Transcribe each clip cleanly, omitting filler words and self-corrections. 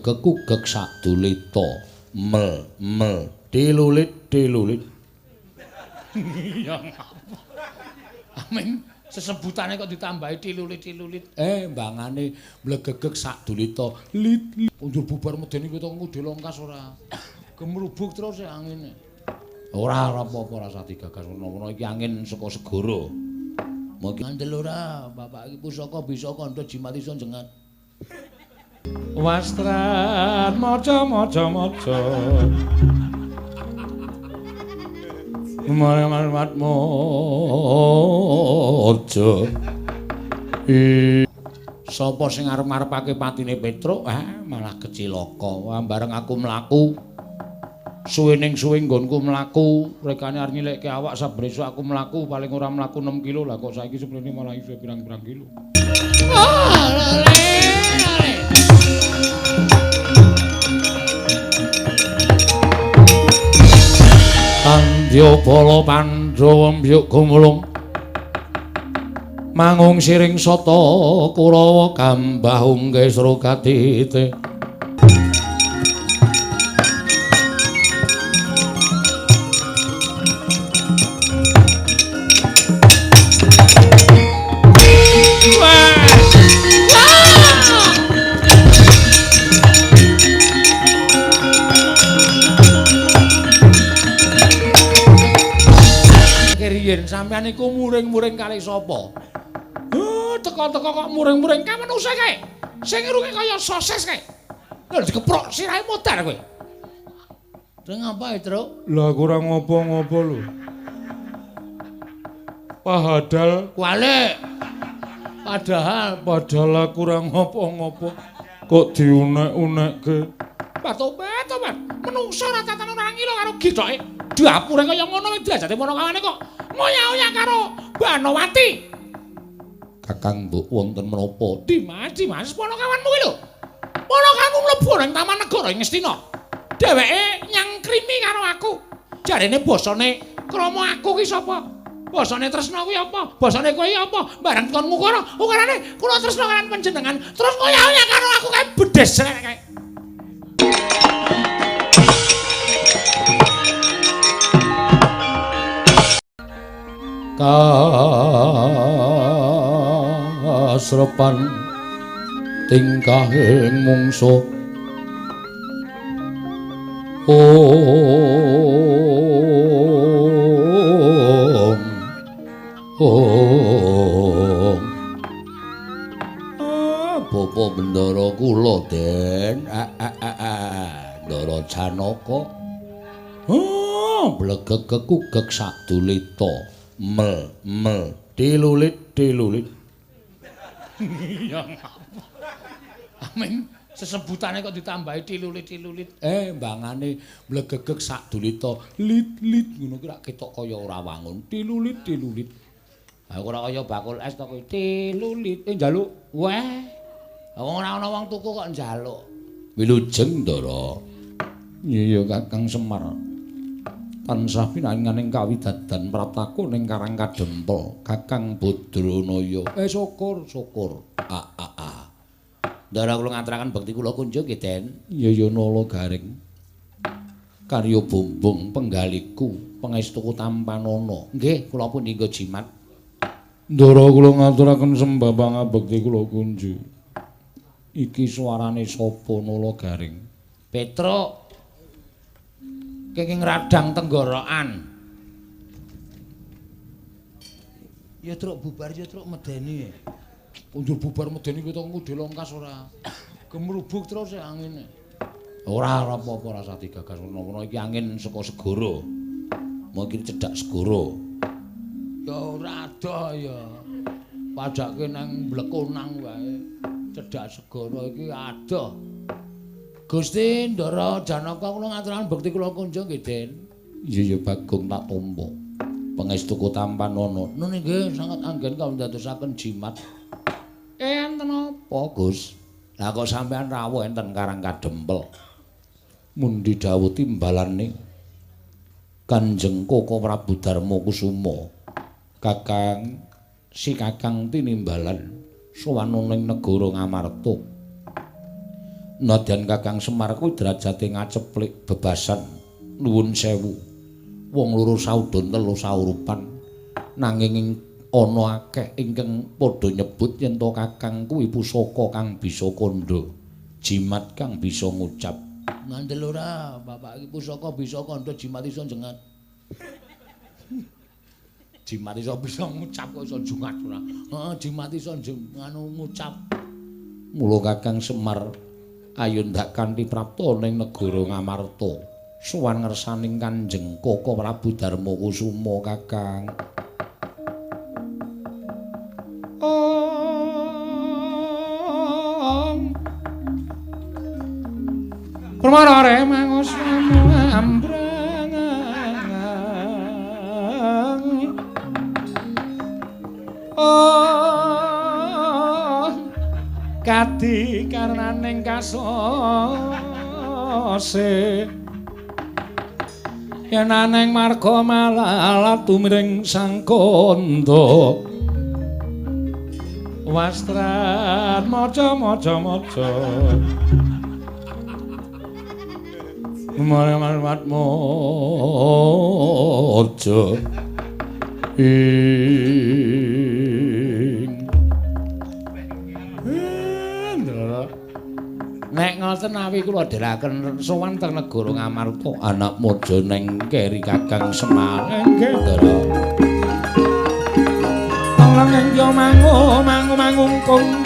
Kekugek sadulita mel dilulit. Iya ngapa? Amin sesebutane kok ditambahi dilulit. Mbangane mlegegek sadulita lit. Unjur bubar medeni kowe tong ngudel longkas ora. Gemrubuk terus angine. Ora apa-apa rasa digagas menawa iki angin saka segara. Mungkin ngandel ora, bapak iki pusaka bisa kandha jimat iso jengat. Wastran maca. Marmat maca. Sapa sing arep-arepake patine Petruk? Malah kecilaka. Bareng aku mlaku suwening suwe nggonku mlaku, rekane arep nyileke awak saben esuk aku mlaku paling ora mlaku 6 kilo. Lah kok saiki seprene malah iso pirang-pirang kilo. Andyabala Pandhawa mbyuk gumulung mangung siring sata Kurawa gambah unggih srukatite yen sampean iku muring-muring kali sapa? Teko-teko kok muring-muring ka manungsa kae. Sing irunge kaya sosis kae. Lha dikeprok sirahe modar kowe. Deng apa, Truk? Lah kurang ngopo-ngopo lho. Padahal kurang ngopo-ngopo. Kok diunek-unekke. Tobat. Menungsa ora tatan ora ngilo karo githoke. Dapure kaya ngono wis diajate ponokawane kok ngoyak-oyak karo Banowati. Kakang mbok wonten menapa? Dimas ponokawanmu kuwi lho. Ponokanmu mlebu nang Taman Negara ing Ngastina. Dheweke nyangkrimi karo aku. Jarene basane krama aku ki sapa? Basane tresna kuwi apa? Basane kowe apa? Bareng kon ukarane kula tresna kan panjenengan. Terus ngoyak-oyak karo aku kae bedes rek kae. Kasrepan tingkahing mungsuh Bapa Bendara kula Den Ndara Janaka blegegek kugek sadulita mel dilulit. Iya ngapa? Amin sesebutane kok ditambahi dilulit. Mbangane mlegegek sadulita lit ngono ki rak ketok kaya ora wangun dilulit. Ha ora kaya bakul es to kowe dilulit. Njaluk. Weh. Wong ora ana wong tuku kok njaluk. Wilujeng Ndara. Iya Kakang Semar. Tansah pinanganing kawidadan prataku ning Karang Kadempel Kakang Badranaya. Syukur. Ndara kula ngaturaken bekti kula kunjuk nggih Den. Iya nala garing. Karya bombong penggaliku pangestuku tampanana. Nggih kula pun dinggo jimat. Ndara kula ngaturaken sembah pangabekti kula kunjuk. Iki suarane sapa nala garing? Petruk. Kenging radang tenggorokan. Ya Truk bubar ya Truk medeni. Unjur bubar medeni kowe tong ngudel longkas ora. Gemrubuk terus angine. Ora apa-apa rasa digagas menawa iki angin saka segara. Mungkin cedhak segara. Ya ora ada ya. Padake nang Blekonang wae. Cedhak segara iki ada. Gusti Ndara Janaka kula ngaturaken bekti kula kunjung nggih Den. Iya Bagong tak tampa. Pangestuku tampanana. Nun nggih sangat anggen kawontenaken jimat. Enten apa, Gus? Lah kok sampean rawuh enten Karang Kadempel. Mundi dawuh timbalane Kanjeng Koko Prabu Darma Kusuma. Kakang si Kakang tinimbalan sowan ning negara Ngamarta. Nadyan Kakang Semar kuwi derajate ngaceplik bebasan nuwun sewu. Wong loro saudon telu saurupan nanging ana akeh ingkang padha nyebut yen to Kakang kuwi pusaka kang bisa kandha, jimat kang bisa ngucap. Ngandel ora, bapak iki pusaka bisa kandha jimat iso jengat. Jimat iso bisa ngucap kok iso jengat ora. Heeh, jimat iso ngucap. Mula Kakang Semar ayun ndak kanthi prapta ning negara Ngamarta sowan ngersaning Kanjeng Kaka Prabu Darma Kusuma Kakang. Permarare mangos ambrang kadi karnaning kasose yen aneng marga malalat tumiring sang kandha wastran maca Marmat mojo nek ngoten awi kula dherekaken sowan teng negara Ngamarta anak mojo neng keri Kakang Semar nggih Ndara langeng yo mangungkung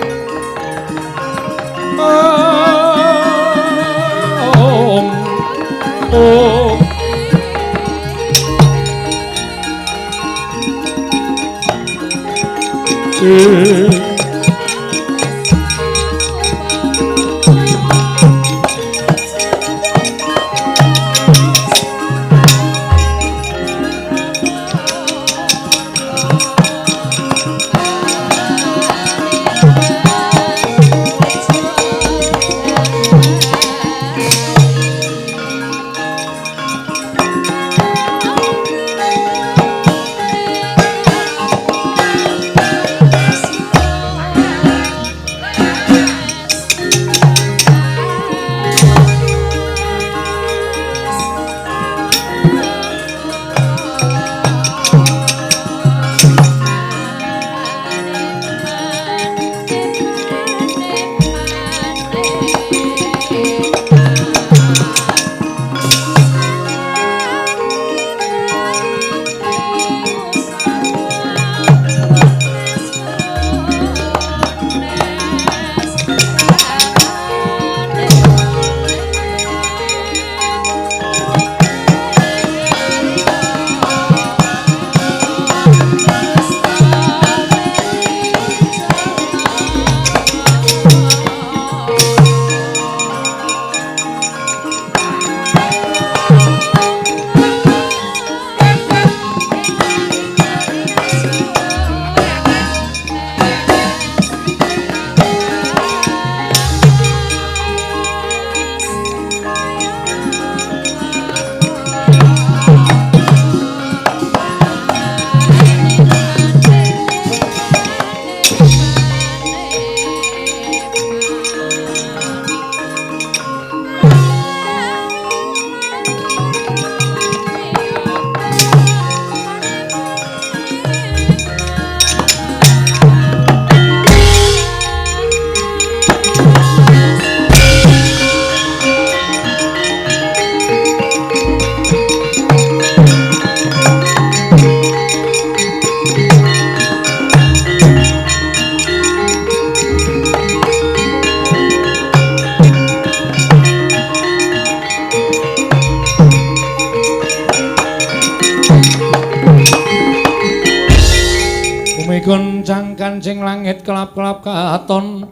Goncang kancing langit kelap-kelap katon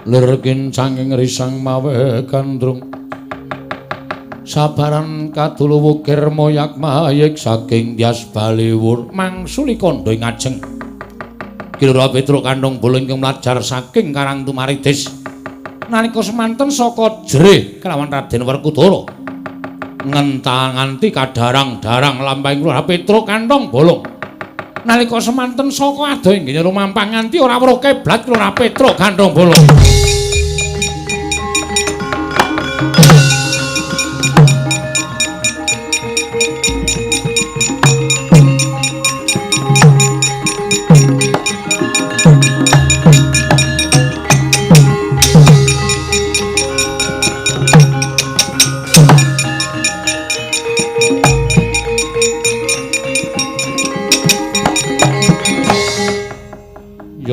lir kincanging risang mawe gandrung sabaran kadulu wukir moyak mayik saking dias baliwur mangsuli kondo ngajeng Kilura Petruk kandung bolo ingkang mlajar saking Karang Tumaritis nalika semanten saka jerih kelawan Raden Werkudara nganti kadarang-darang lampahing Kilura Petruk kandung bolong nalika semanten saka adoh inggih rumampang nganti ora weruh keblat Kilura Petruk gandhong bola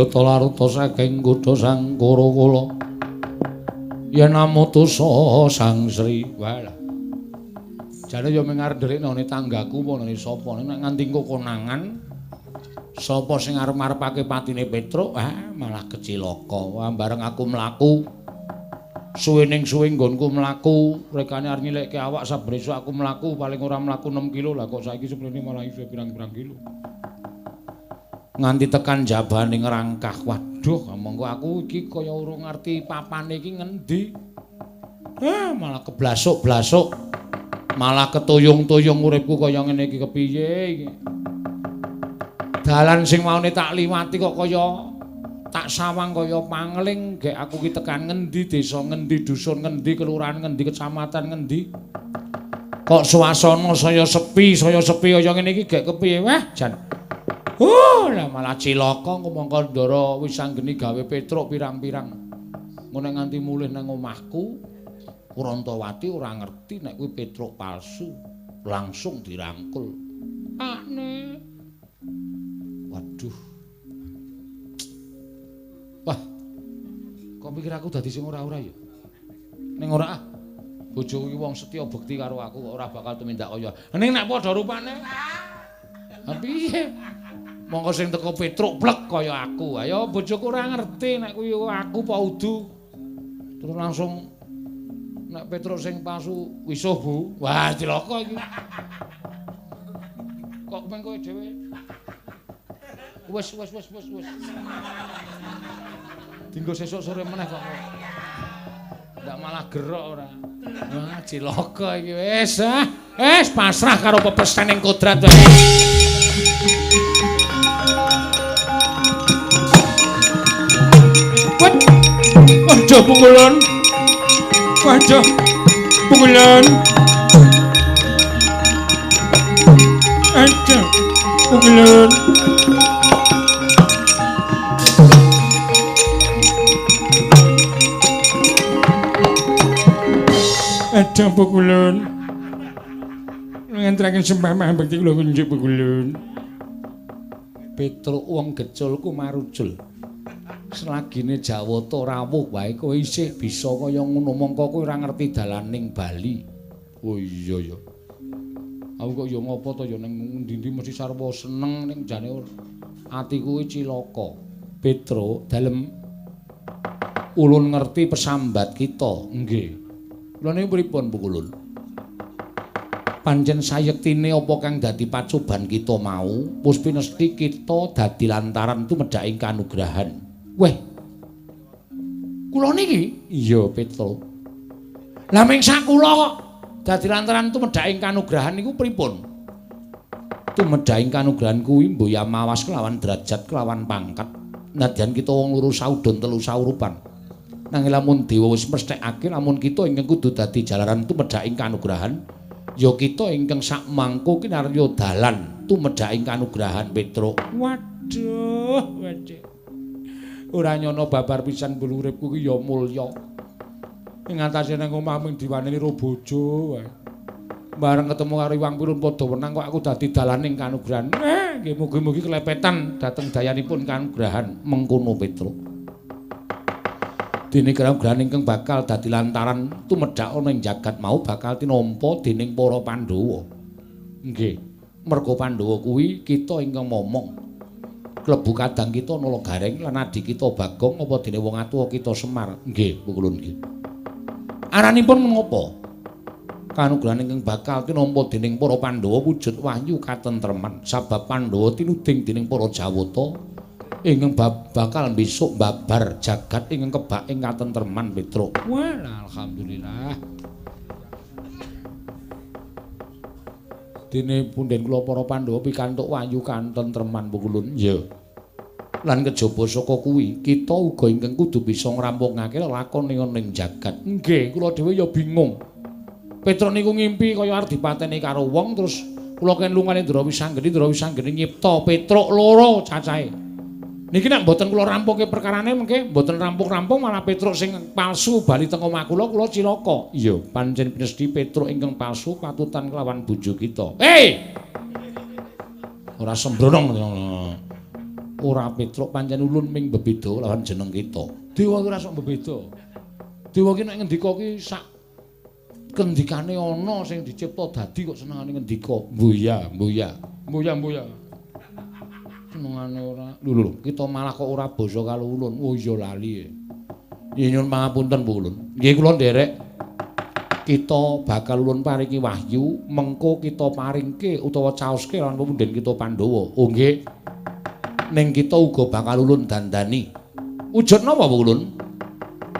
Jayata larta saking kutha Sangkara kula yen amutusa Sang Sri. Walah. Jane yo mengar nderekne tanggaku apa sapa nek nganti konangan sapa sing arep-arepake patine Petruk malah kecilaka. Bareng aku mlaku suwening suwe nggonku mlaku rekane arep nyileke awak saben esuk aku mlaku paling ora mlaku 6 kilo lah kok saiki seprene malah iso pirang-pirang kilo. Nganti tekan jabane ngrangkah. Waduh, monggo aku iki kaya urung ngerti papane iki ngendi. Malah keblasuk-blasuk. Malah ketuyung-tuyung uripku kaya ngene iki kepiye iki. Dalan sing maune tak liwati kok kaya tak sawang kaya pangling gek aku ki tekan ngendi, desa ngendi, dusun ngendi, kelurahan ngendi, kecamatan ngendi. Kok suasana saya sepi kaya ngene iki gek kepiye wah jan. Lah malah cilaka mongko ndara wis anggeni gawe Petruk pirang-pirang. Ngono nganti mulih nang omahku, Kurantawati ora ngerti nek kuwi Petruk palsu, langsung dirangkul. Aneh. Waduh. Wah. Kok pikir aku dadi sing ora-ora ya? Ning ora ah. Bojoku iki wong setya bekti karo aku kok ora bakal tumindak kaya. Ning nek padha rupane. Ha piye? Monggo sing teko Petruk blek kaya aku. Ayo bojoku ora ngerti nek kuwi aku apa udu. Terus langsung nek Petruk sing palsu wisuh Bu. Wah, cilaka iki. Kok men kowe dhewe? Wes. Dinggo sesuk sore meneh kok. Ndak malah gerok ora. Wah, cilaka iki wis. Wis pasrah karo pepesening kodrat wae. Waduh pukulan. Waduh pukulan. Aduh pukulan. Aduh pukulan. Ngentraken sembah bekti kula kunjuk pukulan. Petruk wong geculku marujul. Selagine Jawata rawuh wae kowe isih bisa kaya ngono mongko kowe ora ngerti dalaning Bali. Oh iya ya. Aku kok ya ngopo to ya ning ndi-ndi mesti sarwa seneng ning jane atiku iki cilaka. Petruk dalem ulun ngerti pesambat kita. Nggih. Lha niku pripun Bu Kulun? Pancen sayektine apa kang dadi pacoban kita mau, wis pinesti kita dadi lantaran tumedhaking kanugrahan. Weh. Kula niki? Iya, Petruk. Lah ming sakula kok dadi lantaran tumedhaking kanugrahan niku pripun? Tumedhaking kanugrahan kuwi mboya mawas kelawan derajat kelawan pangkat. Nadyan kita wong loro saudon telu saurupan. Nanging lamun dewa wis mesthekake lamun kita ingkang kudu dadi jalaran tumedhaking kanugrahan, ya kita ingkang sak mangko kinarya dalan tumedhaking kanugrahan Petruk. Waduh. Ora nyono babar pisan bulu uripku ki ya mulya. Ing atase nang omah ming diwaneni ro bojo wae. Bareng ketemu karo Iwang Pirun padha wenang kok aku dadi dalaning kanugrahan. Nggih mugi-mugi kelepetan dhateng dayanipun kanugrahan mengkono Petruk. Dene kanugrahan ingkang bakal dadi lantaran tumedhak ana ing jagat mau bakal tinampa dening para Pandhawa. Nggih, merga Pandhawa kuwi kita ingkang momong. Klebu kadang kita nala gareng lan adi kita Bagong apa dene wong atuwa kita Semar. Nggih, Pukulun nggih. Aranipun menapa? Kanugrahan ingkang bakal tinampa dening para Pandhawa wujud wahyu katentreman sabab Pandhawa tinuding dening para Jawata ingkang bakal besok babar jagat ingkang kebak ing katentreman Petruk. Wah, alhamdulillah. Dene punden kula para Pandhawa pikantuk wahyu katentreman Pukulun. Ya. Lan kejaba saka kuwi, kita uga ingkang kudu bisa ngrampungake lakon ning jagat. Nggih, kula dhewe ya bingung. Petruk niku ngimpi kaya arep dipateni karo wong terus kula ken lungane Ndara Wisanggeni nyipta Petruk loro cacahe. Niki nek mboten kula rampungke perkarane mengke mboten rampung-rampung malah Petruk sing palsu bali teng omah kula cilaka. Iya, pancen pinesti Petruk ingkang palsu patutan kelawan bojo kita. Hei! Ora sembrono. ora Petruk pancen ulun ming bebeda lawan jeneng kita. Dewa ki ora sok bebeda. Dewa ki nek ngendika ki sak kendikane ana sing dicipta dadi kok senengane ngendika. Mbuya. Mbuya. Senengane ora. Lho, kita malah kok ora basa karo ulun. Oh iya lali. Ya nyuwun pangapunten Bu Ulun. Nggih kula nderek. Kita bakal ulun paringi wahyu, mengko kita paringke utawa caoske lan pemunden kita Pandhawa. Oh nggih. Ning kita uga bakal ulun dandani. Wujud napa Bu Ulun?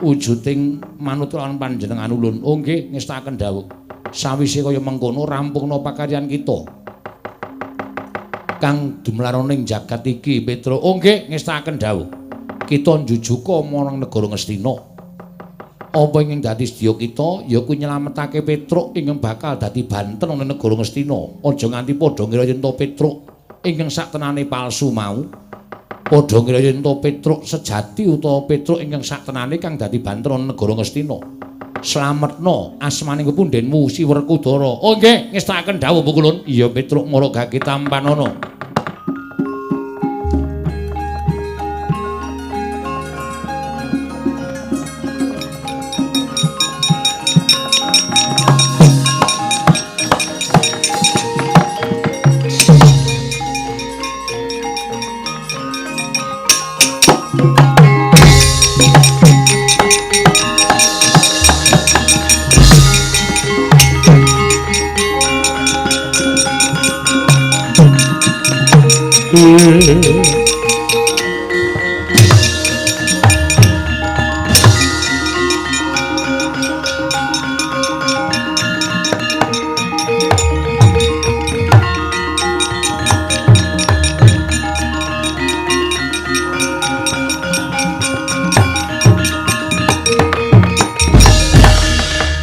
Wujuding manut lan panjenengan ulun. Oh nggih, ngestaken dawuh. Sawise kaya mengkono rampungna pakaryan kita. Kang dumlaroning jagat iki, Petruk. Oh nggih, ngestaken dawuh. Kita njujuka marang negara Ngastina. Apa ingkang dadi sedya kita ya kuwi nyelametake Petruk ingkang bakal dadi banten ing negara Ngastina. Aja nganti padha ngira yen to Petruk ingkang saktenane palsu mau. Padha ngira yen to Petruk sejati utawa Petruk ingkang saktenane kang dadi banten ing negara Ngastina. Slametna asmaning pepundenmu Si Werkudara. Oh nggih, ngestaken dawuh Bu Kulun. Iya Petruk maragake tampanana.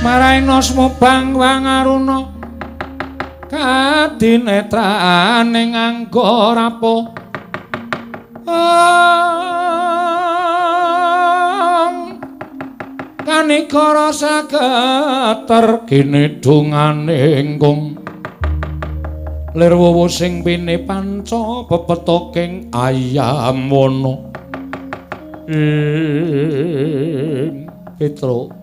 Maraing bang wangaruna kadinetraning angga rapo kanikara sageter kinidungane kung lir wuwu sing pine panca pepetoking ayam wono Petruk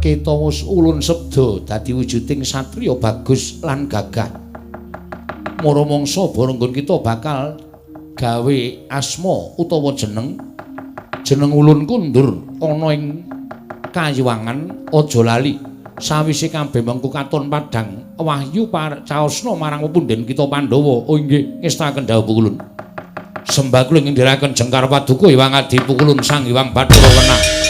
kita wis ulun sebda dadi wujuding satriya bagus lan gagah. Mara mangsa barenggon kita bakal gawe asma utawa jeneng ulun kundur ana ing Kayuwangan. Aja lali sawise kabeh mengko katon padhang wahyu caosna marang pepunden kita Pandhawa. Oh nggih, ngestaken dawuh Pukulun. Sembah kula ngendhiraken Jengkar Paduka Hyang Adi Pukulun Sang Hyang Bathara Wenang.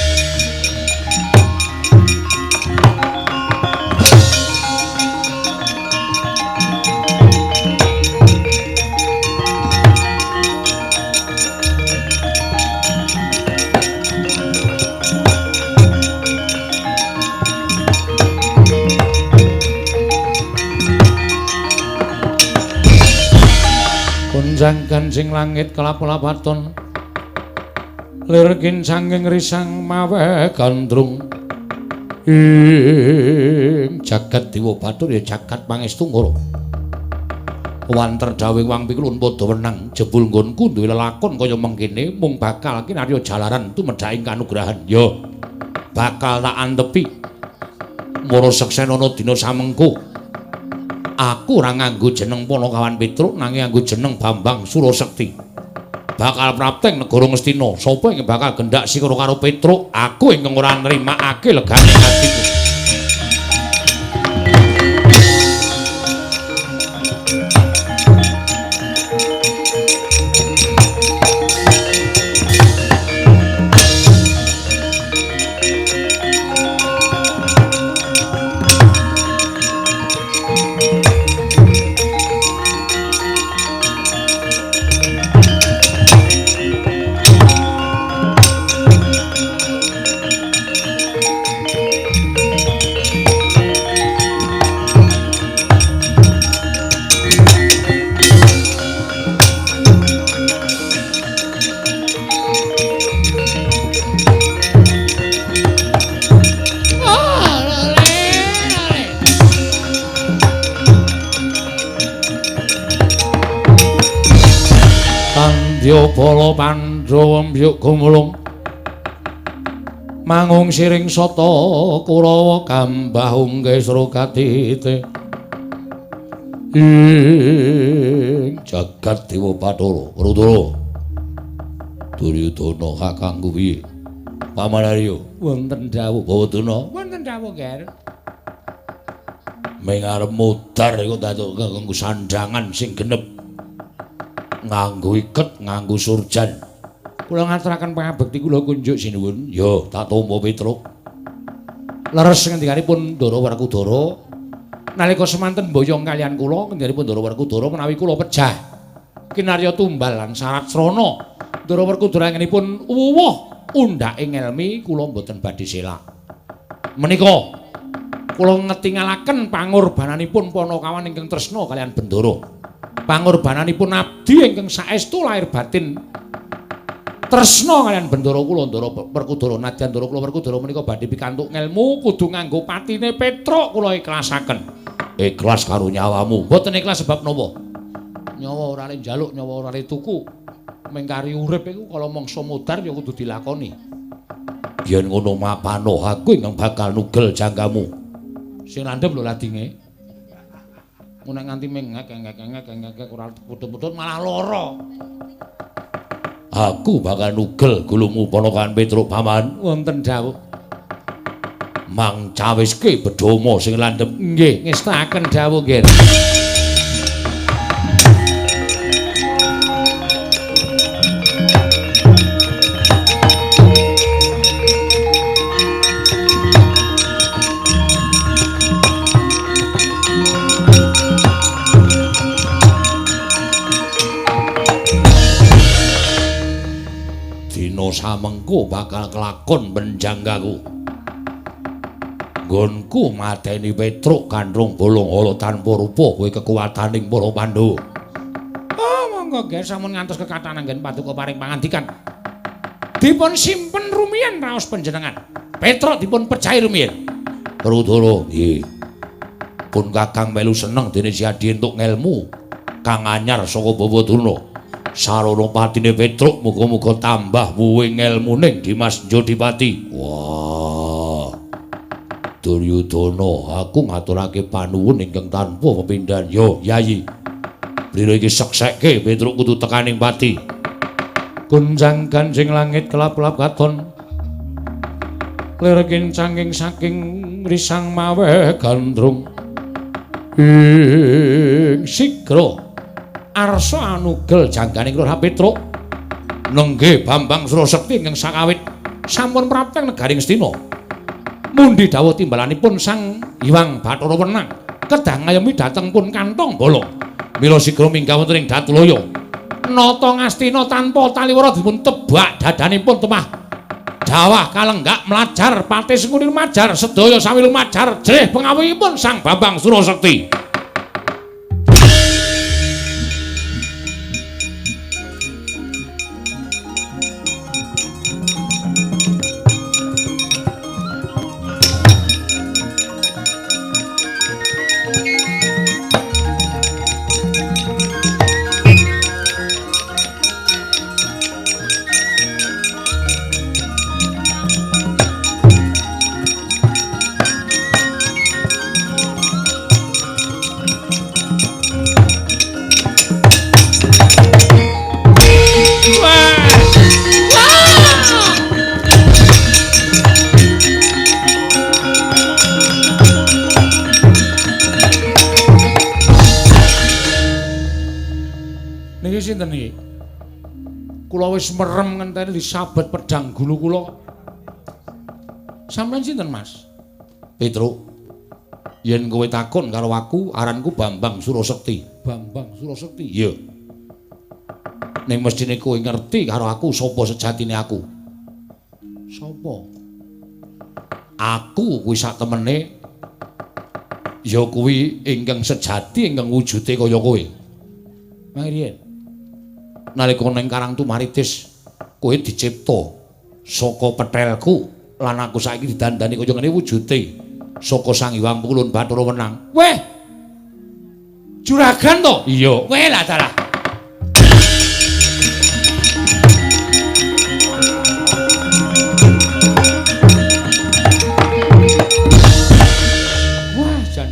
Kunjang sing langit kelap-lapaton lir kincanging risang mawe gandrung ing jagat Dewa Bathara ya jagat pangestu ngoro wanter dawing Wang Pikulun padha wenang jebul nggonku duwe lelakon kaya mengkene mung bakal kinarya jalaran tumedhaing kanugrahan ya bakal tak antepi mara seksenana dina samengko. Aku ora nganggo jeneng Panakawan Petruk nanging nganggo jeneng Bambang Surasekti. Bakal prapteng negara Ngastina. Sapa ingkang bakal gendak sikara karo Petruk? Aku ingkang ora nrimakake legane atiku. ya bala Pandhawa mbyuk gumulung mangung siring sata Kurawa gambah unggih Srokatite ing jagat Dewa Bathara Rudra Duryudana kakangku piye Paman Arya wonten dawuh Bawadana wonten dawuh Ger ming arep mudhar iku datuk nganggo sandhangan sing genep nganggo iket nganggo surjan kula ngaturaken pangabekti kula kunjuk sinuwun ya tak tampa Petruk leres ngendikanipun Ndara Werkudara nalika semanten mboyong kaliyan kula ngendikanipun Ndara Werkudara menawi kula pejah kinarya tumbal lan syarat srana Ndara Werkudara ngenipun wuwuh undhake ngelmi kula mboten badhe selak menika kula ngetingalaken pangorbananipun Panakawan ingkang tresna kaliyan Bendara. Pangorbananipun abdi ingkang saestu lahir batin tresna kaliyan Bendara kula Ndara Werkudara. Nadyan Ndara kula Werkudara menika badhe pikantuk ngelmu kudu nganggo patine Petruk kula ikhlasaken. Ikhlas karo nyawamu. Mboten ikhlas sebab napa? Nyawa ora le njaluk, nyawa ora le tuku. Mengkari urip iku kala mangsa modar ya kudu dilakoni. Yen ngono mapano aku ingkang bakal nugel jangkamu. Sing landhep lho ladinge. Mun nek nganti mengek ora putut-putut malah lara. Aku bakal nugel gulungmu Panakawan Petruk Paman. Wonten dawuh. Mang cawiske bedhama sing landhep. Nggih, ngestaken dawuh nggih. Samengko bakal kelakon benjanggaku nggonku mateni Petruk kandhung bolong-olo tanpa rupa kowe kekuwataning para Pandhawa. Oh monggo nggih sampun ngantos kekathah anggen paduka paring pangandikan dipun simpen rumiyin raos panjenengan Petruk dipun pejahi rumiyin Rudara nggih pun Kakang melu seneng dene Siadi entuk ngelmu kang anyar saka Bawadana sarana patine Petruk muga-muga tambah wuwing ngelmuning Dimas Jodipati. Wah. Duryudana, aku ngaturake panuwun ingkang tanpa pepindhan. Yo, Yayi. Prira iki seksekke Petruk kudu tekaning pati. Gunjang ganjing langit kelap-kelap katon. Lir kincanging saking risang mawe gandrung. Sigra arsa anugel jangganing Lurah Petruk nenggih Bambang Surasekti ingkang sakawit sampun prapteng negaring Astina mundi dawuh timbalanipun Sang Hyang Bathara Wenang kedah ngayemi dhateng pun kantong bolong mila sigra minggah wonten ing Datulaya nata ngastina tanpa taliwara dipun tebak dadanipun temah jawah kalenggak mlajar pati senguni lumajar sedaya sami lumajar jerih pengawihipun Sang Bambang Surasekti. Sinten iki? Kula wis merem ngenteni disabet pedang gulu kula. Sampeyan sinten, Mas? Petruk. Yen kowe takon karo aku, aranku Bambang Surasekti. Bambang Surasekti? Iya. Ning mestine kowe ngerti karo aku sapa sejatine aku. Sapa? Aku kuwi sak temene ya kuwi ingkang sejati ingkang wujude kaya kowe. Mangriyen nalika ning Karang Tumaritis kowe dicipta saka pethelku lan aku saiki didandani kaya ngene wujude saka Sang Hyang Kulun Bathara Wenang. Weh. Juragan to? Iya. Weh lah dalah.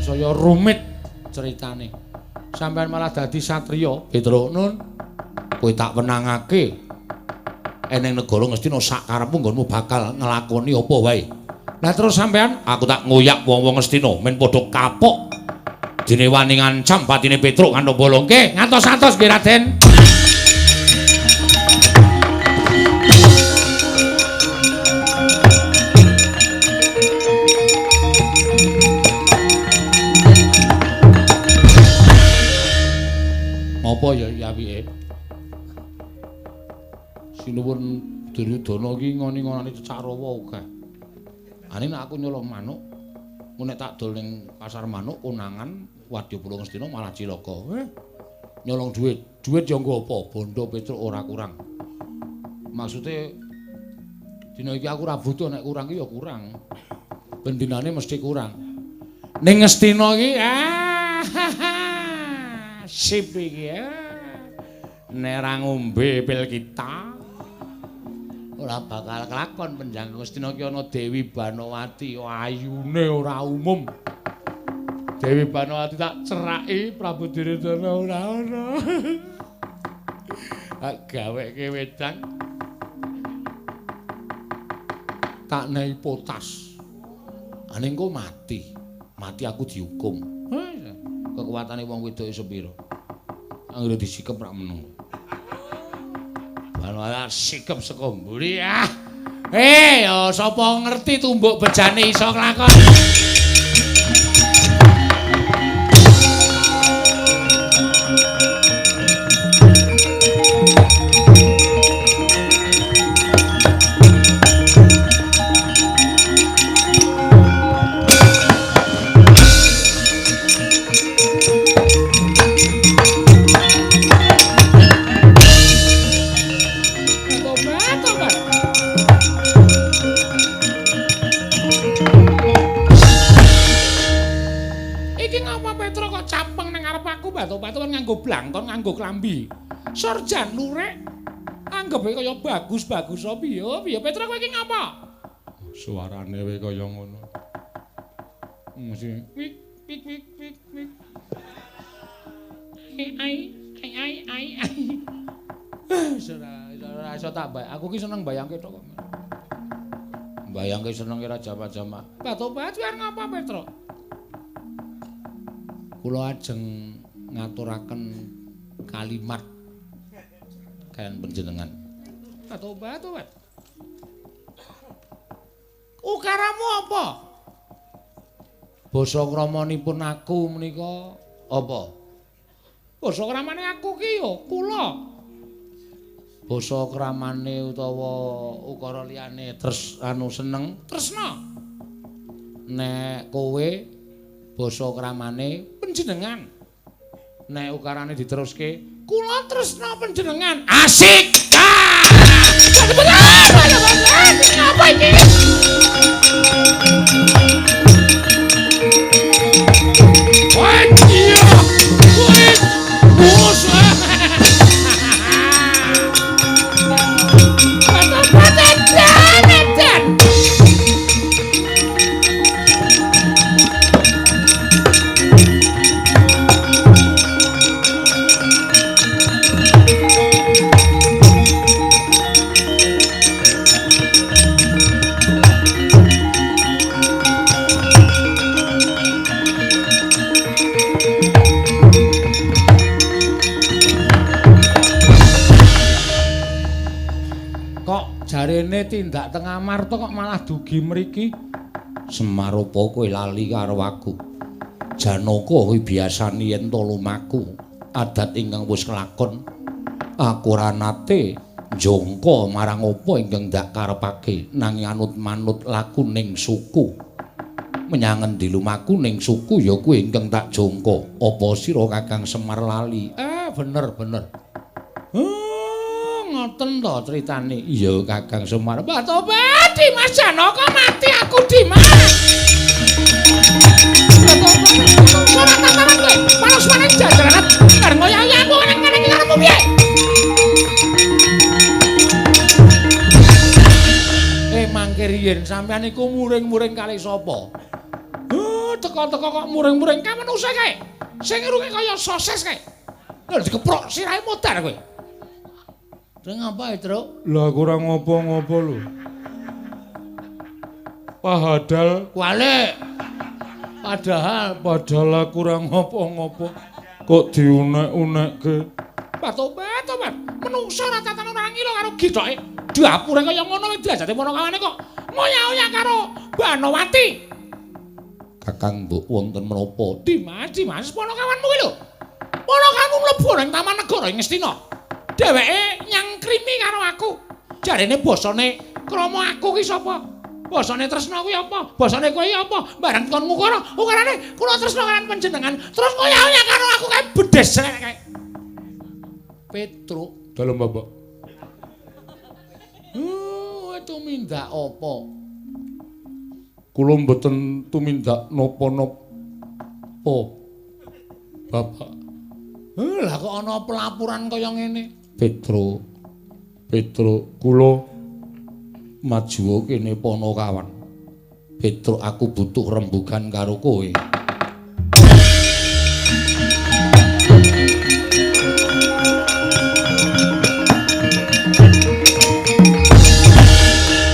saya rumit ceritane. Sampeyan malah dadi satriya, Petruk Nun. Kowe tak wenangake. Eneng negara Ngastina sak karepmu nggonmu bakal nglakoni apa wae. Lah terus sampeyan aku tak ngoyak wong-wong Ngastina men padha kapok. Dene wani ngancam patine Petruk kanthi bolongke. Ngantos-antos nggih Raden. Apa ya apike? Sinuwun Duryudana iki ngoni-ngonane Cecarawa akeh. Ane nek aku nyolong manuk, nek tak dol ning pasar manuk konangan Wadyabala Ngastina malah cilaka. Nyolong dhuwit ya nggo apa? Bondo Petruk ora kurang. Maksude dina iki aku ora butuh nek kurang iki ya kurang. Bendinane mesti kurang. Ning Ngastina iki sip iki ya. Nek ra ngombe pil kita ora bakal kelakon penjang Ngastina ki ana Dewi Banowati, ayune ora umum. Dewi Banowati tak ceraki Prabu Duryudana ora ana. Gaweke wedang tak nehi potas. Ane engko mati. Mati aku dihukum. Kekuatane wong wedoke sepira? Anggere disikep rak menung. Banowati sikep saka mburi ah. Ya sapa ngerti tumbuk bejane iso nglakon. Batu-batuan nganggo blangkon, nganggo klambi. Sorjan lurek. Anggepe kaya bagus-bagus apa piye? Piye Petruk kowe iki ngapa? Suarane wae kaya ngono. Mesti wik wik wik wik wik. Ai. Ora iso tak bae. Aku ki seneng bayangke tok kok. Bayangke seneng ora jama-jama. Batu-batuan ngapa Petruk? Kula ajeng ngaturaken kalimat kalian panjenengan. Tobat. Ukaramu apa? Basa kramanipun aku menika apa? Basa kramane aku ki ya kula. Basa kramane utawa ukara liyane seneng tresna. Nek kowe basa kramane panjenengan. Nek ukarane diteruske, kula tresna panjenengan. Asik. Apa iki? Wajia. Bos. Jarene tindak teng Amarta kok malah dugi mriki. Semarupa kowe lali karo aku. Janaka kowe biasane yen to lumaku, adat ingkang wis kelakon. Aku ora nate njangka marang apa ingkang ndak karepake, nanging anut-manut laku ning suku. Menyang endi lumaku ning suku ya kowe ingkang tak jangka. Apa sira Kakang Semar lali? Bener. Ngoten to critane. Iya Kakang Semar. Tobat Dimas Janaka mati aku Dimas. Ora tataran kowe. Panaswane jajaran arep ngoyahi aku ning kene iki karepmu piye? Mangke riyen sampean iku muring-muring kali sapa? teko-teko kok muring-muring ka menungsa kae. Sing irunge kaya sosis kae. Lha dikeprok sirahe modar kowe. Sing apa, Truk? Lah kurang ngopo-ngopo lho. Padahal padahal kurang ngopo-ngopo. Kok diunek-unekke. Tobat. Menungsa ora tatan ora ngilo karo githoke. Dapure kaya ngono wis diajati ponokawane kok ngoyak-oyak karo Banowati. Kakang mbok wonten menapa? Dimas ponokawanmu kuwi lho. Ponokanmu mlebu ning Taman Negara ing Ngastina. Dheweke nyangkrimi karo aku. Jarene basane krama aku ki sapa? Basane tresna kuwi apa? Basane kowe apa? Bareng kon ngukara, ukarane kula tresna kan panjenengan. Terus ngoyak-oyak karo aku kae bedes kae. Petruk Dalem Bapak. Tumindak apa? Kula mboten tumindak napa-napa. Bapak. Lah kok ana pelapuran kaya ngene? Petruk, kula maju kene Ponokawan. Petruk, aku butuh rembugan karo kowe.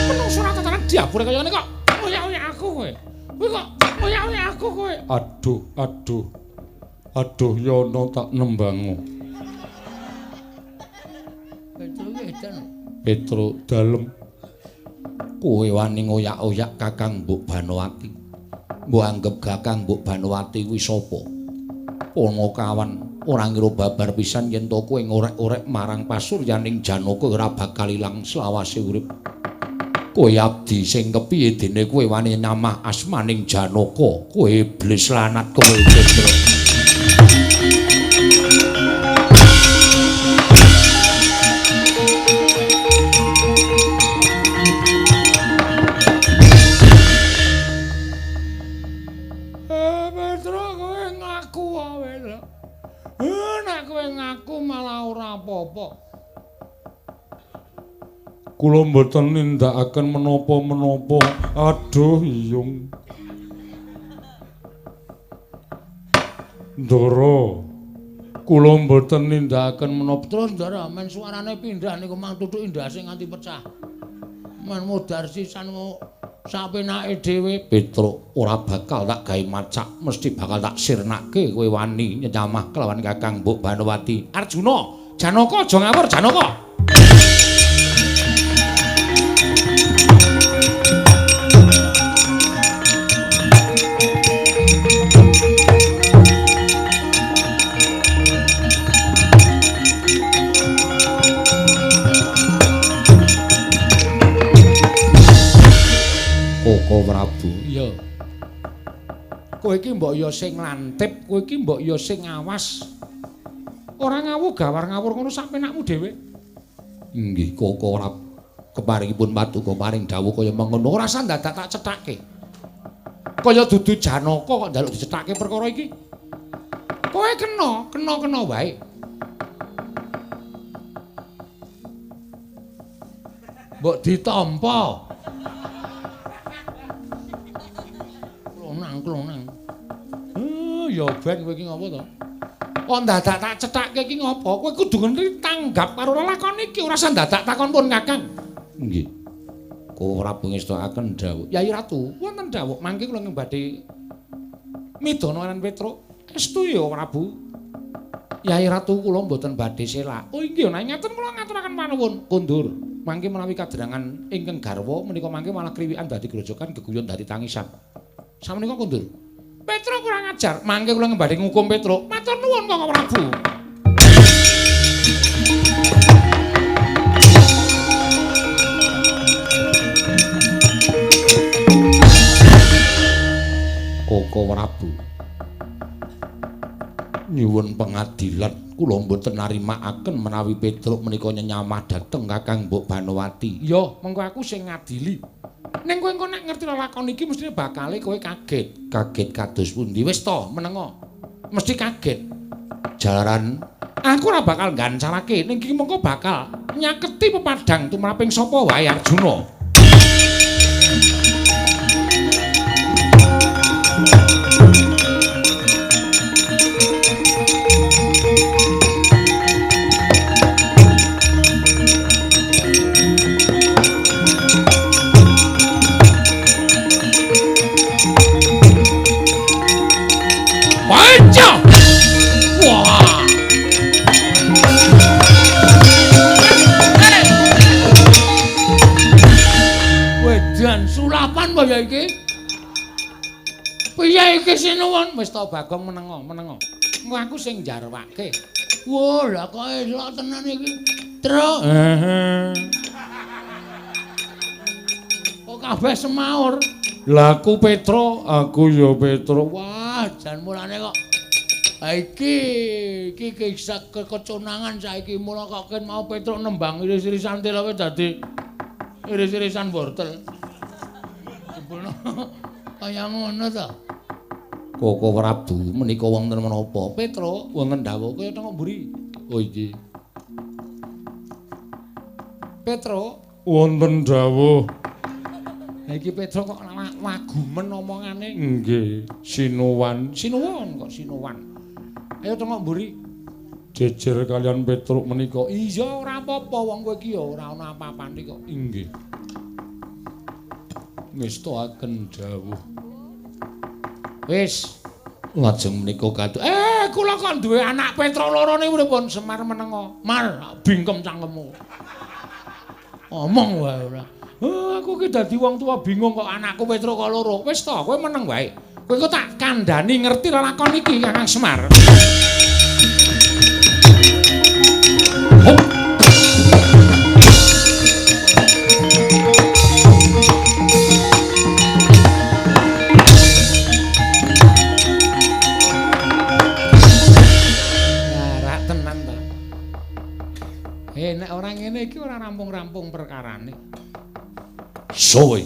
Menungso ora tatanan diapure kaya ngene kok. Oyak-oyak aku kowe. Kowe kok oyak-oyak aku kowe. Aduh, yono tak nembangu. Petruk dalem. Kowe wani ngoyak-oyak Kakang Mbok Banowati. Mbok anggap Kakang Mbok Banowati kuwi sapa? Ponokawan ora ngira babar pisan yen to kowe ngorek-orek marang pasuryaning Janaka ora bakal ilang selawase urip. Kowe abdi sing kepiye dene kowe wani nyamah asmaning Janaka? Kowe iblis lanat kowe Petruk. Kula mboten nindakaken menapa-menapa. Aduh, iyung. Ndara. Kula mboten nindakaken menapa. Terus Ndara men suarane pindah niku mang tutuk indase nganti pecah. Men modar sisan sapenake dhewe. Petruk, ora bakal tak gawe macak, mesti bakal tak sirnake kowe wani nyamah kelawan Kakang Mbok Banowati. Arjuna, Janaka aja ngawur Janaka. Koko Prabu. Iya. Kowe iki mbok ya sing lantip, kowe iki mbok ya sing awas. Ora ngawur gawar-ngawur ngono sak penakmu dhewe. Inggih, Koko Prabu. Keparingipun paduka paring dawuh kaya mengkono. Ora sandadak tak cethake. Kaya dudu Janaka kok njaluk dicethake perkara iki. Kowe kena wae. Mbok ditampa. Klonang. Ya ben kowe iki ngopo to? Kok dadak tak cethake iki ngopo? Kowe kudu ngerti tanggap karo lelakon iki, ora sandadak takon pun Kakang. Nggih. Kok Prabu ngestakaken dawuh. Yai Ratu, wonten dawuh mangke kula badhe midana aran Petruk. Estu ya Prabu. Yai Ratu kula mboten badhe selak. Oh inggih nek ngaten kula ngaturaken panuwun kondur. Mangke menawi kaderangan ingkang garwa menika mangke malah kriwikan dadi grojokan geguyon dadi tangisan. Sameneika kondur. Petruk kurang ajar. Mangke kula badhe ngukum Petruk. Matur nuwun Kakang Prabu. Koko Prabu. Nyuwun pengadilan kula mboten narimakaken menawi Petruk menika nyamah dhateng Kakang Mbok Banowati. Ya, mengko aku sing ngadili. Ning kowe engko nek ngerti lakon iki mestine bakale kowe kaget. Kaget kados pundi? Wis to, menengo. Mesti kaget. Jalaran aku ora bakal gancarake ning iki mengko bakal nyaketi pepadang tumraping sapa wae Arjuna. aja. Wah. Wedan sulapan kaya iki. Piye iki Sinuwun? Wis ta Bagong menengo. Engko aku sing jarwake. Wah, lah kok elok tenan iki. Truk. Kok kabeh semaur. Lah aku Petro, aku ya Petro. Wah, jan mulane kok iki kisah keconangan saiki mula kok ken mau Petruk nembang iris-irisan tilawe dadi iris-irisan wortel. Jebulno kaya ngono ta. Koko Prabu menika wonten menapa? Petruk wonten dawuh kaya teng mburi. Oh iki. Petruk Wonten dawuh. iki Petruk kok wagumen omongane. Nggih, Sinuwan. Sinuwun kok Sinuwan. Ayo teng mburi. Jejer kalian Petruk menika. Iya ora apa-apa wong kowe iki ya ora ana apa-apane kok. Inggih. Ngestakaken dawuh. Wis lajeng menika kaduk. Kula kok duwe anak Petruk loro niku pripun Semar menengo. Mar bingkem cangkemmu. Omong wae ora. Aku ki dadi wong tua bingung kok anakku Petruk kok loro. Wis to, kowe meneng wae. Kowe kok tak kandhani ngerti lakon iki Kakang Semar. Nek ora ngene iki ora rampung-rampung perkarane. Sowe.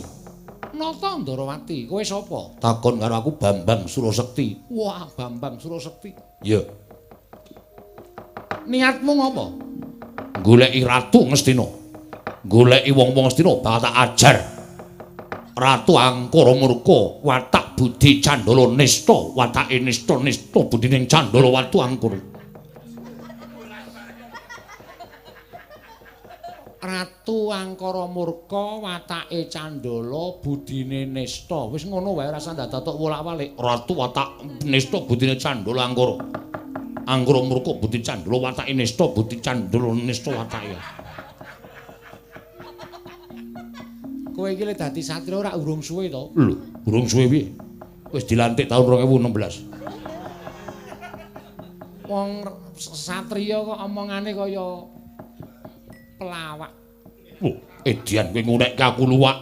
Nata Ndarawati, kowe sapa? Takon karo aku Bambang Surasekti. Wah, Bambang Surasekti. Ya. Niatmu ngopo? Goleki Ratu Ngastina. Goleki wong-wong Ngastina bakal tak ajar. Ratu Angkara murka, watak budi Candala nista, watake nista-nista budine Candala Watu Angkara. Ratu Angkara murka, watake Candala, budine nista. Wis ngono wae ora usah dadak wolak-walik. Ratu watak nista budine Candala Angkara. Angkara murka budi Candala, watake nista budi Candala nista watake. Kowe iki lek dadi satria ora urung suwe to? Lho, urung suwe piye? Wis dilantik tahun 2016. Wong satria kok omongane kaya pelawak. Oh, edian kowe ngunekke aku luwak.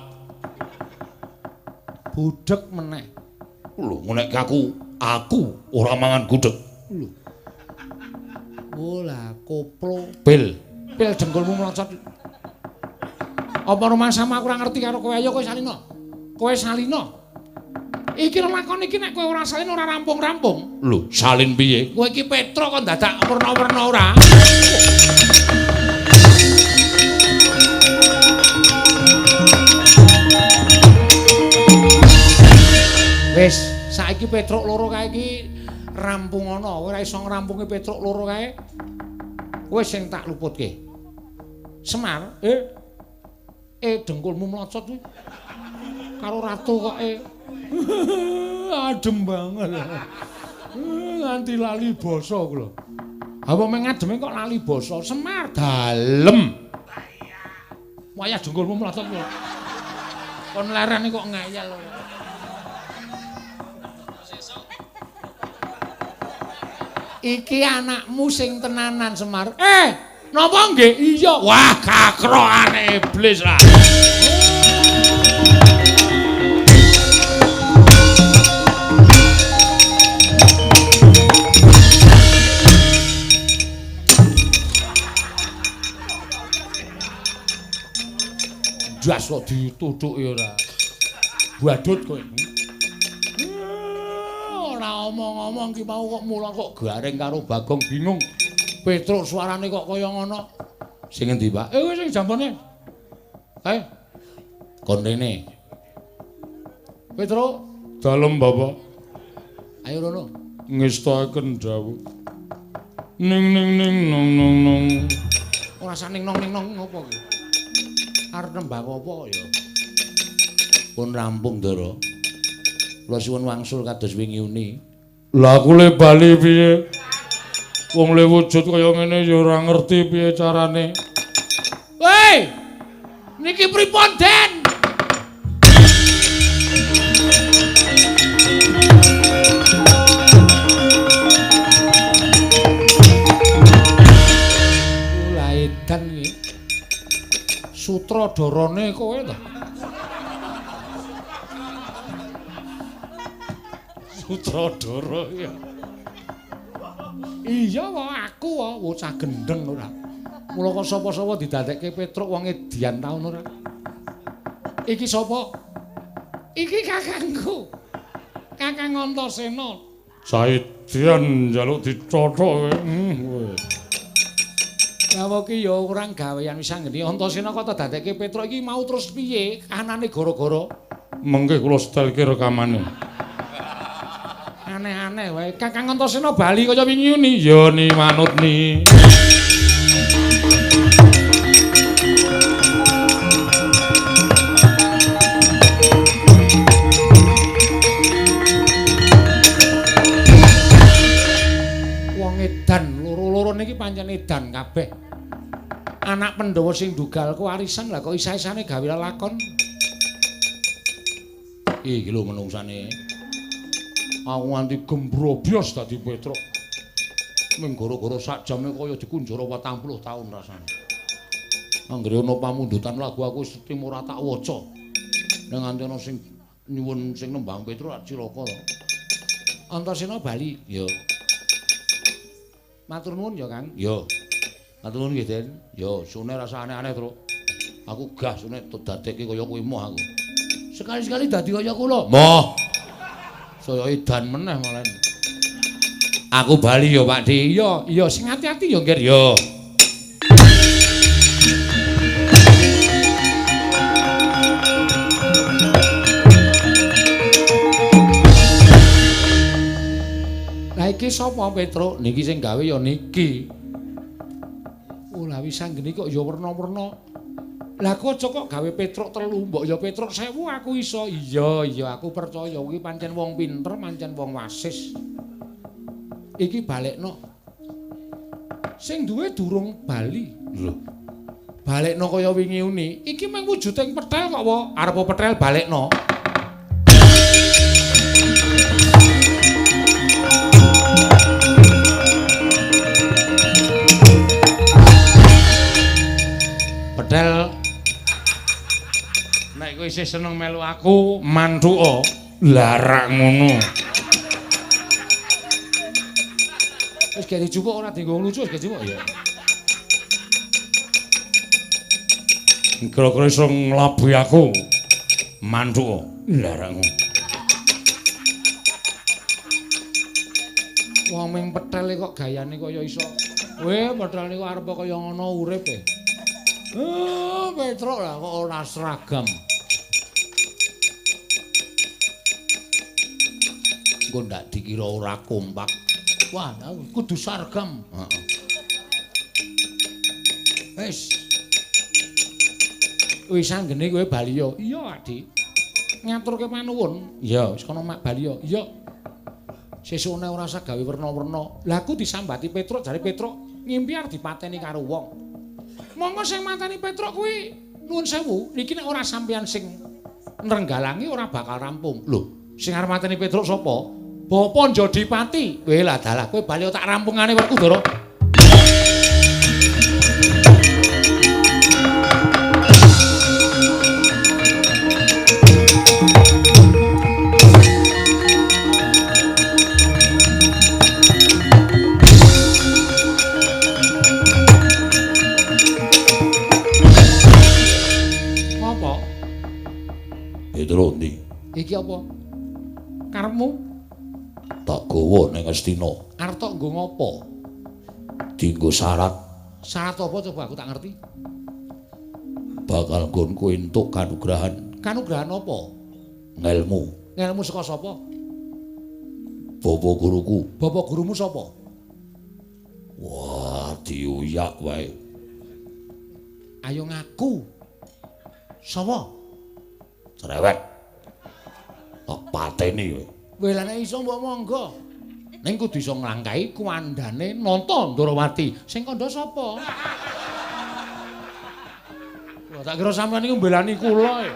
Budhek meneh. Lho, ngunekke aku ora mangan gudeg. Lho. Oh lah koplo. Pil. Pil jengkulmu mlocot. Apa rumah sama aku ora ngerti karo kowe ayo kowe salino. Kowe salino. Iki lakon iki nek kowe ora salin ora rampung-rampung. Lho, salin piye? Kowe iki Petro kok dadak werna-werna ora? Wis, saiki Petruk loro kae iki rampung ana. Kowe ora iso ngrampungi Petruk loro kae. Kowe sing tak luputke. Semar, dengkulmu mlocot kuwi. Karo ratu kok adem banget. Nganti lali basa kula. Apa meng ademe kok lali basa? Semar dalem. Wayah dengkulmu mlocot kuwi. Kon larane kok ngayal. Iki anakmu sing tenanan Semar. Napa nggih? Iya. Wah, kakrokane iblis lah. Jas kok ditutuki ora. Badut kowe. Ora omong-omong ki mau kok mulang kok garing karo Bagong bingung. Petruk suarane kok kaya ngono. Sing endi, Pak? Kowe sing jambone. Kon rene. Petruk, Dalem, Bapak. ayo rono. Ngestakaken dawuh. Ning ning ning nong nong nong. Ora saning nong-nong ngopo ki? Arep nembang apa ya? Pun rampung, Ndara. Kula suwun wangsul kados wingi uni. Lah aku le bali piye? Wong le wujud kaya ngene ya ora ngerti piye carane. Hei! Niki pripun, Den? Lah edan iki. Sutradarane kowe to. Sutradara ya. Iya wae aku wae bocah gendeng ora. Mula kok sapa-sapa didadekke Petruk wong edian taun ora. Iki sapa? Iki kakangku. Kakang Antasena. Saedian njaluk dicotho kowe. Lah iki ya kurang gawean wis anggene Antasena kok dadekke Petruk iki mau terus piye? Anane gara-gara mengke kula setelke rekamane. Aneh-aneh wae. Kakang Antasena bali kaya wingi ni. Ya ni manut ni. Wong edan loro-loro niki pancen edan kabeh. Anak Pandhawa sing dugal warisan lah kok isa-isane gawe lakon. Iki lho menungsane. Aku nganti gembrobyos dadi Petruk. Ming gara-gara sak jame kaya dikunjara 40 taun rasane. Anggere ana pamundutan lagu aku setim ora tak waca. Ning nganti ana sing nyuwun sing nembang Petruk cilaka to. Antasena bali, ya. Matur nuwun ya, Kang. Ya. Matur nuwun nggih, Den. Ya, sune rasa aneh-aneh, Truk. Aku gah sune dadekke kaya kuwi moh aku. Sekali-sekali dadi kaya kula. Moh. Saya edan meneh malah. Aku bali ya, Pak Di. Iya, sing ati-ati ya, Ngger. Ya. Lah iki sapa, Petruk? Niki sing gawe ya niki. Oh, lah wis anggene kok ya werna-werna. Lah kok gawe Petruk 3, mbok ya Petruk 1000 aku iso. Iya, aku percaya kuwi pancen wong pinter, pancen wong wasis. Iki balekno. Sing duwe durung bali. Lho. Balekno kaya wingi uni. Iki mung wujuding petel kok wae. Arep petel balekno. Petel nek kowe isih seneng melu aku mantuka larak ngono. Wis gak dijupuk ora dienggo lucu wis gak dijupuk ya. Kira-kira iso nglabuhi aku mantuka larak ngono. Wong ming petel kok gayane kaya iso. Weh, petel niku arep kaya ngono urip e. Petruk lah kok ora seragam. Engko ndak dikira ora kompak. Wah, kudu seragam. Heeh. Wis. Wis anggene kowe bali yo. Iya, Adik. Ngaturke panuwun. Iya, wis kono mak bali yo. Iya. Sesune ora usah gawe werna-werna. Lah aku disambati Petruk, jare Petruk ngimpi arep dipateni karo wong. Monggo sing mateni Petruk kuwi nuwun sewu, niki nek ora sampeyan sing nrenggalangi ora bakal rampung. Lho, sing arep mateni Petruk sapa? Bapa Jodipati. Weh lah dalah kowe bali tak rampungane werku, Dara. Apa? Petruk ndi? Iki apa? Karepmu? Tak gawa ning Astina. Arep tok nggo ngopo? Dienggo syarat Syarat apa coba aku tak ngerti. bakal nggon kowe entuk kanugrahan Kanugrahan apa? ngelmu. Ngelmu saka sapa? Bapa guruku. Bapak gurumu sapa? Wah, diuyak wae. Ayo ngaku. Sapa? Cerewet. Tak pateni kowe. Welane iso mbok monggo. Ning kudu iso nglangkai kuandane Nanta Ndarawati. Sing kandha sapa? Lho tak kira sampeyan iku mbelani kula ya.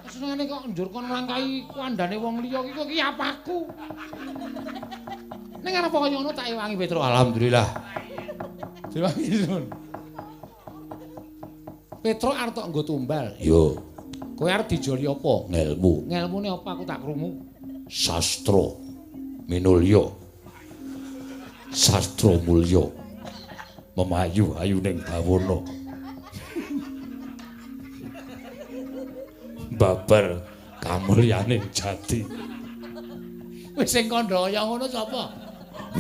Senengane kok njur kon nglangkai kuandane wong liya iki kok iki apaku. Ning arep kaya ngono tak ewangi Petruk. Alhamdulillah. Diwangi sun. Petruk arep tok nggo tumbal. Yo. Kowe arep dijoli apa? Ngelmu. Ngelmune apa aku tak krungu? Sastra minulya. Sastra mulya. Memayu ayuning bawana. Babar kamulyaning jati. Wis sing kandha kaya ngono sapa?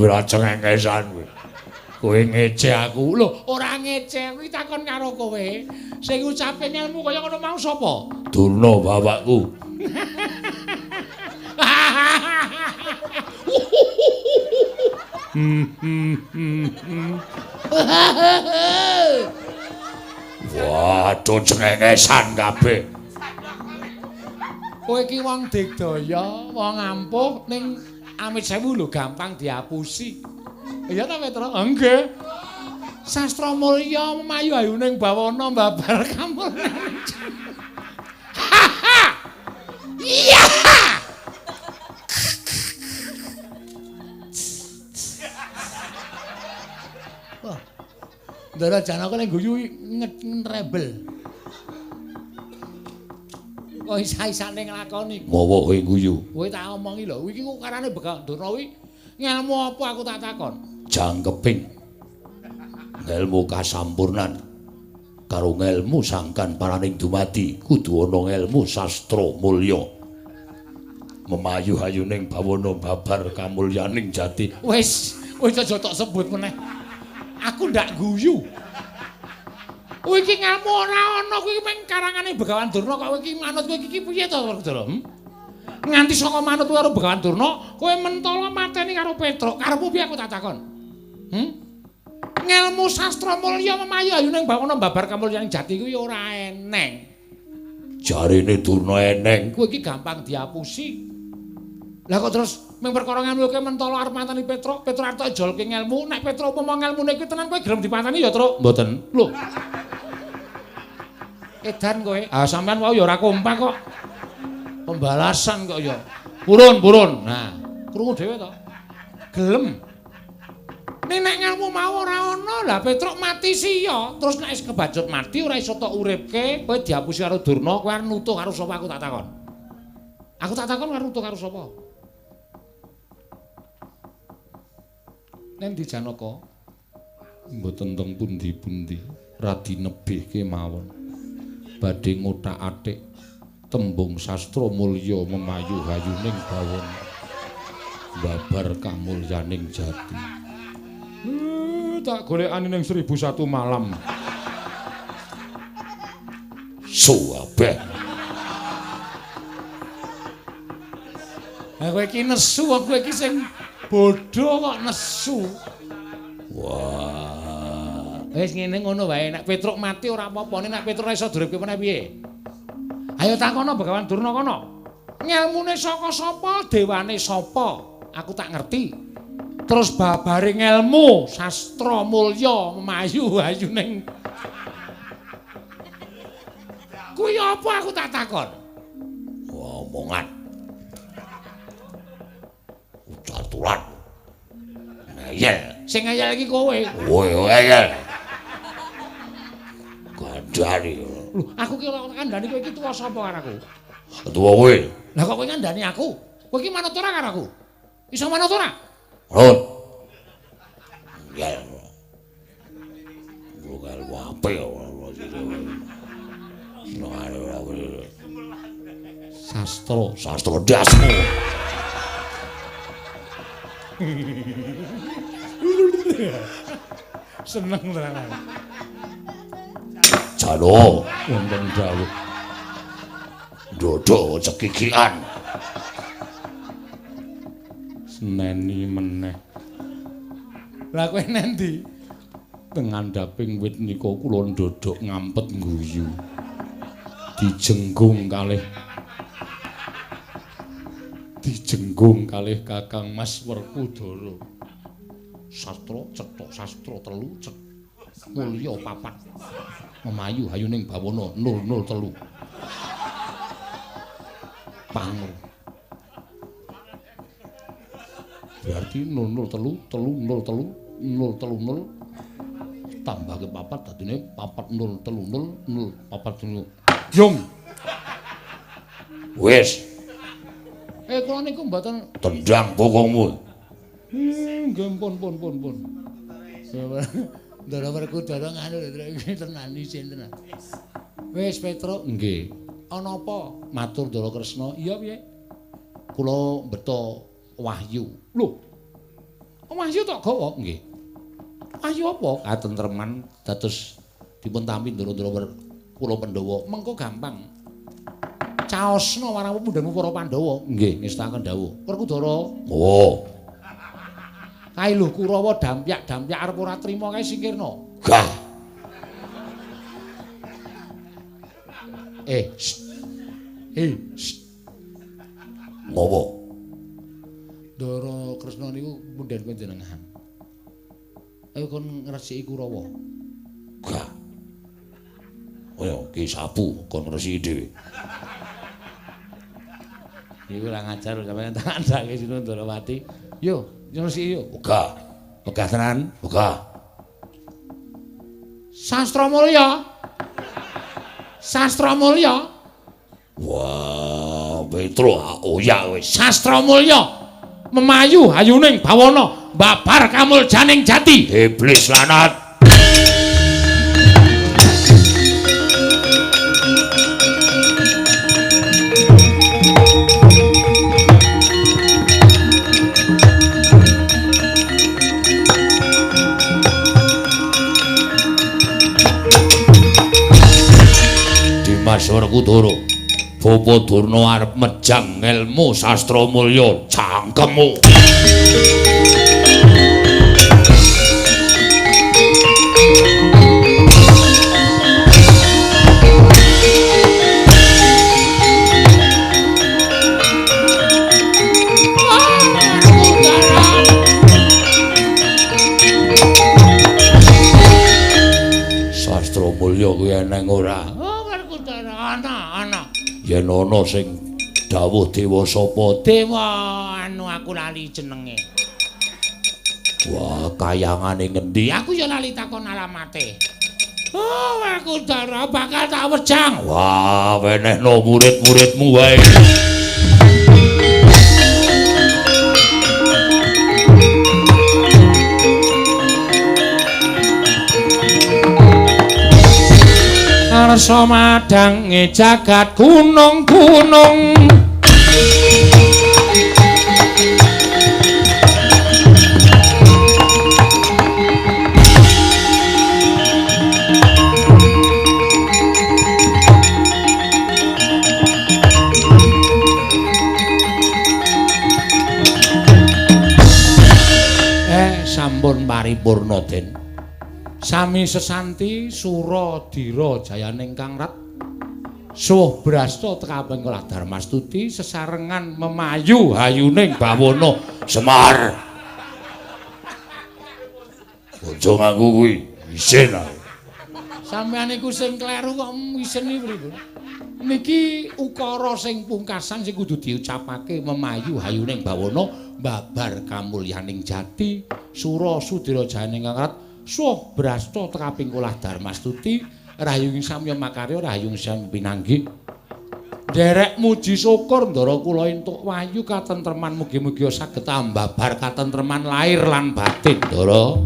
Ora cengengesan kowe. Kowe ngece aku. Lho, ora ngece, kuwi takon karo kowe. Sing ngucape ngelmu kaya ngono mau sapa? Durna bapakku. Waduh cengengesan kabeh. Kowe iki wong digdaya, wong ampuh ning amit sewu lho gampang diapusi. Iya ta Petruk? Nggih. Sastra mulya memayu ayuning bawana babar kamulyaning. Iya. Wah. Ndara Janaka ning guyu nrebel. Kok isa-isane nglakoni. Mawa kowe guyu. Kowe tak omongi lho, iki kok karane Begawan Durna kuwi ngelmu apa aku tak takon? Jangkeping. Ngelmu kasampurnan. Karo ngelmu sangkan paraning dumadi kudu ana ngelmu sastra mulya. Memayu ayuning bawana babar kamulyaning jati. Wis aja tok sebut meneh. Aku ndak guyu. Kowe iki ngelmu ora ana kuwi mung karangane Begawan Durna kok kowe iki manut kowe iki piye to Werkudara? Nganti saka manut karo Begawan Durna, kowe mentala mateni karo Petruk. Karepmu piye aku tak takon? Ngelmu sastra mulya memayu ayuning bawana babar kamulyaning jati kuwi ora eneng. Jarine Durna eneng. Kowe iki gampang diapusi. Lah kok terus mung perkara ngelmu kowe mentala arep mateni Petruk, Petruk arep tok jolke ngelmu, nek Petruk upama ngelmune kuwi tenan kowe gelem dipateni ya, Truk? Mboten. Lho. Edan kowe. Ah sampean wau ya ora kompak kok. Pembalasan kok ya. Purun. Nah, krungu dhewe to. Gelem. Nek ngelmu mau ora ana, lah Petruk mati siya. Terus nek wis kebacut mati ora iso tok uripke, kowe diapusi karo Durna, kowe arep nutuh karo sapa aku tak takon. Aku tak takon arep nutuh karo sapa? Nek di Janaka Mboten teng pundi-pundi radi nebihke mawon. Badhe ngothak-athik tembung sastra mulya memayu hayuning bawana babar kamulyaning jati. Tak golekane ning 1001 malam. Suwabeh. Ha kowe iki nesu, kowe iki sing bodho kok nesu. Wah. Wis ngene ngono wae, nek Petruk mati ora apa-apa, nek Petruk ora iso duripke meneh piye? Ayo takono Begawan Durna kono. Ngelmune saka sapa, dewane sapa? Aku tak ngerti. Terus babare ngelmu sastra mulya memayu ayuning. Kuwi apa aku tak takon? Omongan. Ucatulan. Ngeyel. Sing ngeyel iki kowe. Kowe ngeyel. Kandhani. Lho, aku ki ora kandhani kowe iki tuwa sapa karo aku? Tuwa kowe. Lah kok kowe ngandani aku? Kowe iki manut ora karo aku? Iso manut ora? Run. Ngeyel. Ngeyel wape ya. Sastra dasmu. Seneng tenan. Jano wonten dawuh. Dodo cekikian. Seneni meneh. Lah kowe nendi? Teng ngandhaping wit nika kula ndodok ngampet ngguyu. Dijenggung kalih dijenggung kalih Kakang Mas Werkudara. Sastra cetha, sastra telu mulya papat. Memayu hayuning bawana 003. Pangur. Berarti 003 tambah ke papat dadine 40300 Jung. Wis. Kula niku mboten Tendang bokongmu. Nggih pun. Ndara Werkudara nganu iki tenan isin tenan. Wis Petro, nggih. Ana apa? Matur Ndara Kresna. Iya piye? Kula mbeta wahyu. Lho. Wahyu tok gawa? Nggih. Wahyu apa? Katentreman dados dipun tampi Ndara kula Pandhawa. Mengko gampang. Caosna marang pepundhenmu para Pandhawa. Nggih, ngestaken dawuh. Werkudara. Oh. Kae lho Kurawa dampyak arep ora trima kae singkirna. Gah. Ngopo? Ndara Kresna niku pundhen panjenengan. Ayo kon ngresiki Kurawa. Gah. Oh, ki sapu kon ngresiki dhewe. Iku ora ngajar sampeyan tak andake Sinu Ndarawati. Yo, ngresiki yo. Wegah. Wegah tenan. Wegah. Sastra Mulya. Sastra Mulya. Wah, Petro oyak wis. Sastra Mulya. Memayu hayuning bawana, babar kamuljaning jati. Iblis lanat. Dimas Werkudara, Bapa Durna arep mejang ilmu sastra mulya cangkemmu. Sastra mulya kuwi eneng ora? Ana. Yen ana sing dawuh dewa sapa? Dewa anu aku lali jenenge. Wah, kayangane ngendi? Aku ya lali takon alamate. Oh, Werkudara bakal tak wejang. Wah, wenehno murid-muridmu wae. Arsa madange jagat gunung-gunung. Sampun paripurna Den. Sami sesanti Suradira jayaning Kang Rat. Suwuh brasta tekaping Kula Darmastuti sesarengan memayu hayuning bawana Semar. Aja nganggo kuwi, isin ae. Sampeyan iku sing kleru kok iseni pripun? Niki ukara sing pungkasan sing kudu diucapake memayu hayuning bawana babar kamulyaning jati Suradira jayaning Kang Rat. Suwuh brasta tekaping Kula Darmastuti rahayung samya makarya rahayung sang pinanggih. Derek muji syukur ndara kula entuk wayu katentreman mugi-mugi saged ambabar katentreman lahir lan batin ndara.